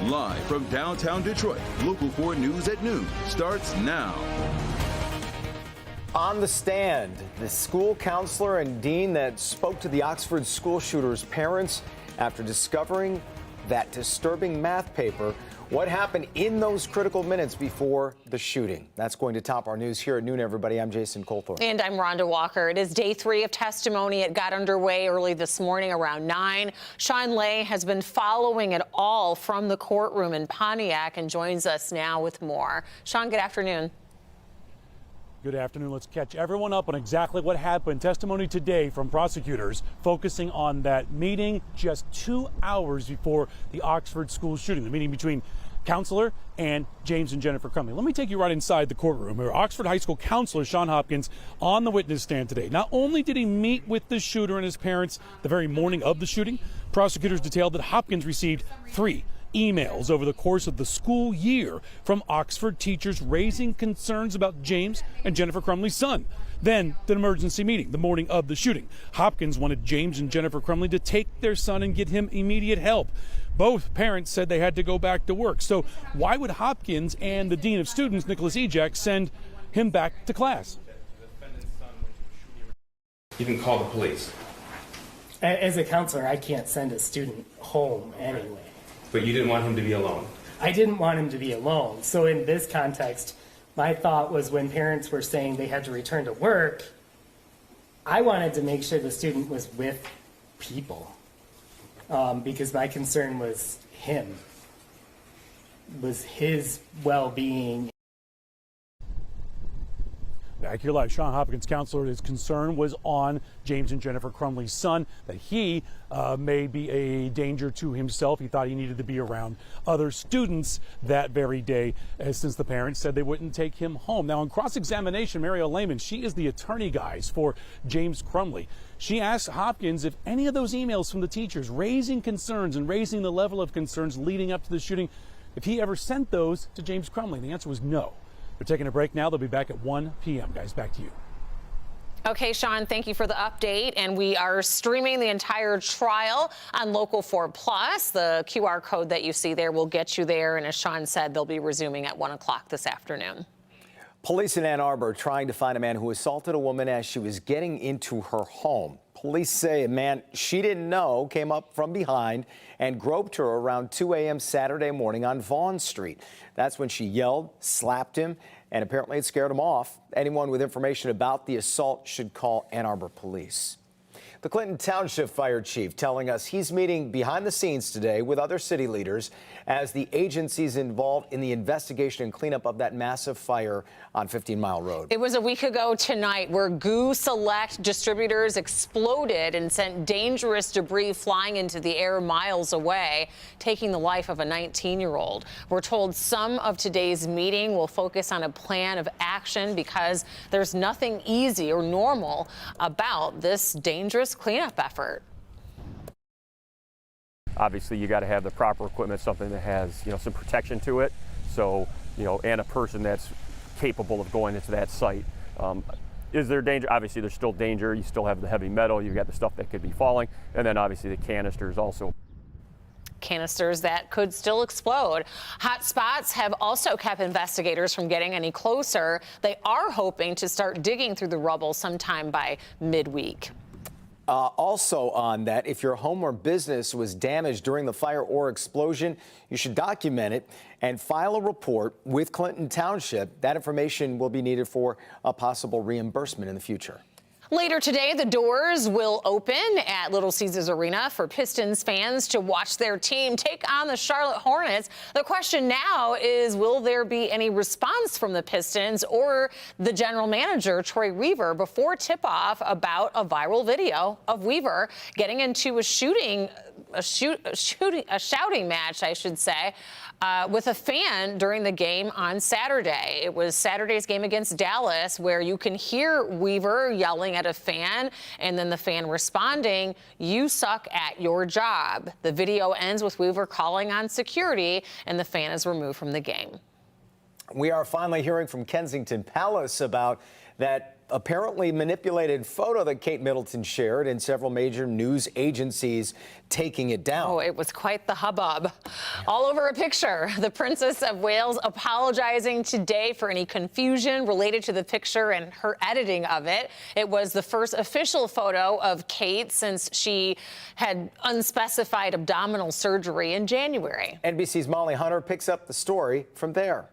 Live from downtown Detroit, Local 4 News at noon starts now. On the stand, the school counselor and dean that spoke to the Oxford school shooter's parents after discovering that disturbing math paper. What happened in those critical minutes before the shooting? That's going to top our news here at noon, everybody. I'm Jason Colthorne. And I'm Rhonda Walker. It is day 3 of testimony. It got underway early this morning around 9. Sean Lay has been following it all from the courtroom in Pontiac and joins us now with more. Sean, good afternoon. Good afternoon. Let's catch everyone up on exactly what happened. Testimony today from prosecutors focusing on that meeting just 2 hours before the Oxford school shooting, the meeting between counselor and James and Jennifer Crumley. Let me take you right inside the courtroom where Oxford High School counselor Sean Hopkins on the witness stand today. Not only did he meet with the shooter and his parents the very morning of the shooting, prosecutors detailed that Hopkins received 3 emails over the course of the school year from Oxford teachers raising concerns about James and Jennifer Crumley's son. Then the emergency meeting the morning of the shooting. Hopkins wanted James and Jennifer Crumley to take their son and get him immediate help. Both parents said they had to go back to work. So why would Hopkins and the dean of students, Nicholas Ejak, send him back to class? You can call the police. As a counselor, I can't send a student home anyway. But you didn't want him to be alone. I didn't want him to be alone. So in this context, my thought was when parents were saying they had to return to work, I wanted to make sure the student was with people because my concern was him, was his well-being. Back here live, Sean Hopkins, counselor, his concern was on James and Jennifer Crumley's son, that he may be a danger to himself. He thought he needed to be around other students that very day, since the parents said they wouldn't take him home. Now, on cross-examination, Mariel Lehman, she is the attorney, guys, for James Crumley. She asked Hopkins if any of those emails from the teachers raising concerns and raising the level of concerns leading up to the shooting, if he ever sent those to James Crumley. The answer was no. They're taking a break now. They'll be back at 1 p.m. Guys, back to you. Okay, Sean, thank you for the update. And we are streaming the entire trial on Local 4 Plus. The QR code that you see there will get you there. And as Sean said, they'll be resuming at 1 o'clock this afternoon. Police in Ann Arbor trying to find a man who assaulted a woman as she was getting into her home. Police say a man she didn't know came up from behind and groped her around 2 a.m. Saturday morning on Vaughn Street. That's when she yelled, slapped him, and apparently it scared him off. Anyone with information about the assault should call Ann Arbor Police. The Clinton Township Fire Chief telling us he's meeting behind the scenes today with other city leaders as the agencies involved in the investigation and cleanup of that massive fire on 15 Mile Road. It was a week ago tonight where Goo Select distributors exploded and sent dangerous debris flying into the air miles away, taking the life of a 19-year-old. We're told some of today's meeting will focus on a plan of action because there's nothing easy or normal about this dangerous cleanup effort. Obviously, you got to have the proper equipment, something that has, some protection to it. So, and a person that's capable of going into that site. Is there danger? Obviously, there's still danger. You still have the heavy metal. You've got the stuff that could be falling. And then obviously the canisters also. Canisters that could still explode. Hot spots have also kept investigators from getting any closer. They are hoping to start digging through the rubble sometime by midweek. Also on that, if your home or business was damaged during the fire or explosion, you should document it and file a report with Clinton Township. That information will be needed for a possible reimbursement in the future. Later today, the doors will open at Little Caesars Arena for Pistons fans to watch their team take on the Charlotte Hornets. The question now is, will there be any response from the Pistons or the general manager, Troy Weaver, before tip-off about a viral video of Weaver getting into a shouting match, I should say, with a fan during the game on Saturday. It was Saturday's game against Dallas, where you can hear Weaver yelling at a fan and then the fan responding, "You suck at your job." The video ends with Weaver calling on security and the fan is removed from the game. We are finally hearing from Kensington Palace about that apparently manipulated photo that Kate Middleton shared, and several major news agencies taking it down. Oh, it was quite the hubbub. All over a picture. The Princess of Wales apologizing today for any confusion related to the picture and her editing of it. It was the first official photo of Kate since she had unspecified abdominal surgery in January. NBC's Molly Hunter picks up the story from there.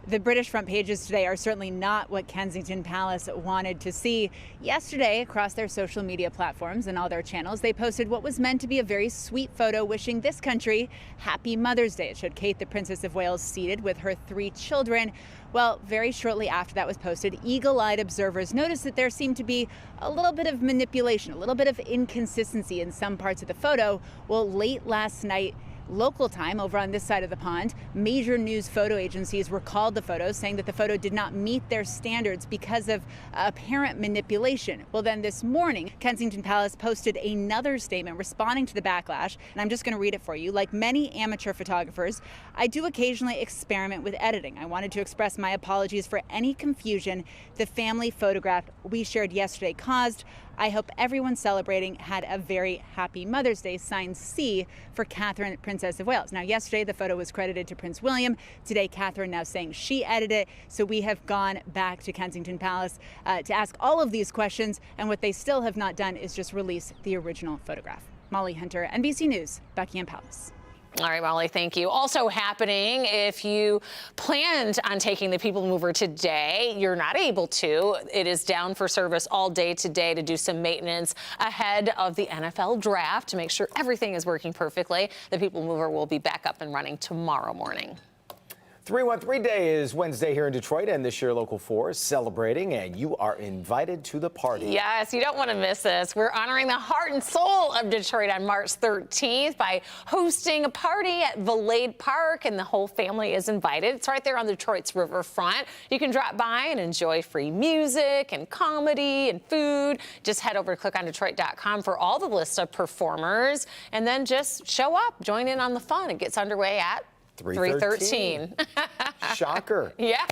The British front pages today are certainly not what Kensington Palace wanted to see. Yesterday, across their social media platforms and all their channels, they posted what was meant to be a very sweet photo wishing this country Happy Mother's Day. It showed Kate, the Princess of Wales, seated with her 3 children. Well, very shortly after that was posted, eagle-eyed observers noticed that there seemed to be a little bit of manipulation, a little bit of inconsistency in some parts of the photo. Well, late last night, local time over on this side of the pond, major news photo agencies recalled the photos, saying that the photo did not meet their standards because of apparent manipulation. Well, then this morning, Kensington Palace posted another statement responding to the backlash, and I'm just going to read it for you. Like many amateur photographers, I do occasionally experiment with editing. I wanted to express my apologies for any confusion the family photograph we shared yesterday caused. I hope everyone celebrating had a very happy Mother's Day, signed C for Catherine, Princess of Wales. Now, yesterday, the photo was credited to Prince William. Today, Catherine now saying she edited it. So we have gone back to Kensington Palace to ask all of these questions. And what they still have not done is just release the original photograph. Molly Hunter, NBC News, Buckingham Palace. All right, Molly, thank you. Also happening, if you planned on taking the People Mover today, you're not able to. It is down for service all day today to do some maintenance ahead of the NFL draft to make sure everything is working perfectly. The People Mover will be back up and running tomorrow morning. 313 Day is Wednesday here in Detroit, and this year Local 4 is celebrating, and you are invited to the party. Yes, you don't want to miss this. We're honoring the heart and soul of Detroit on March 13th by hosting a party at Valade Park, and the whole family is invited. It's right there on Detroit's riverfront. You can drop by and enjoy free music and comedy and food. Just head over to clickondetroit.com for all the list of performers, and then just show up, join in on the fun. It gets underway at 3:13. Shocker. Yeah.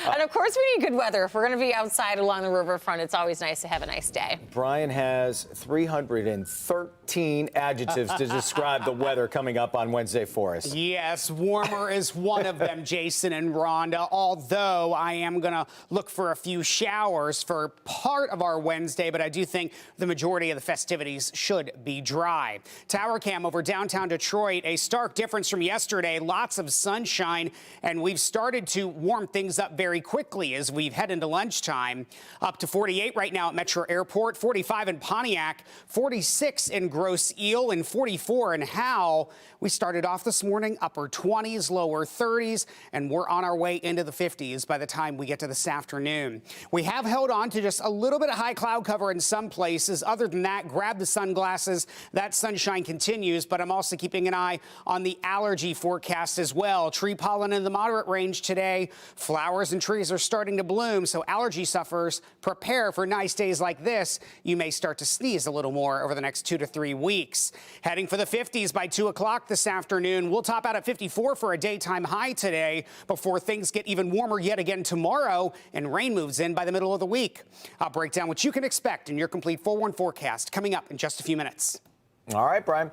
And of course, we need good weather. If we're going to be outside along the riverfront, it's always nice to have a nice day. Brian has 313 adjectives to describe the weather coming up on Wednesday for us. Yes, warmer is one of them, Jason and Rhonda, although I am going to look for a few showers for part of our Wednesday, but I do think the majority of the festivities should be dry. Tower cam over downtown Detroit, a stark difference from yesterday. Lots of sunshine, and we've started to warm things up very quickly as we've head into lunchtime. Up to 48 right now at Metro Airport, 45 in Pontiac, 46 in Grosse Ile, and 44 in Howe. We started off this morning upper 20s, lower 30s, and we're on our way into the 50s by the time we get to this afternoon. We have held on to just a little bit of high cloud cover in some places. Other than that, grab the sunglasses. That sunshine continues, but I'm also keeping an eye on the allergy forecast as well. Tree pollen in the moderate range today. Flowers and trees are starting to bloom, so allergy sufferers prepare for nice days like this. You may start to sneeze a little more over the next 2 to 3 weeks. Heading for the 50s by 2 o'clock this afternoon. We'll top out at 54 for a daytime high today before things get even warmer yet again tomorrow and rain moves in by the middle of the week. I'll break down what you can expect in your complete 4-1 forecast coming up in just a few minutes. All right, Brian.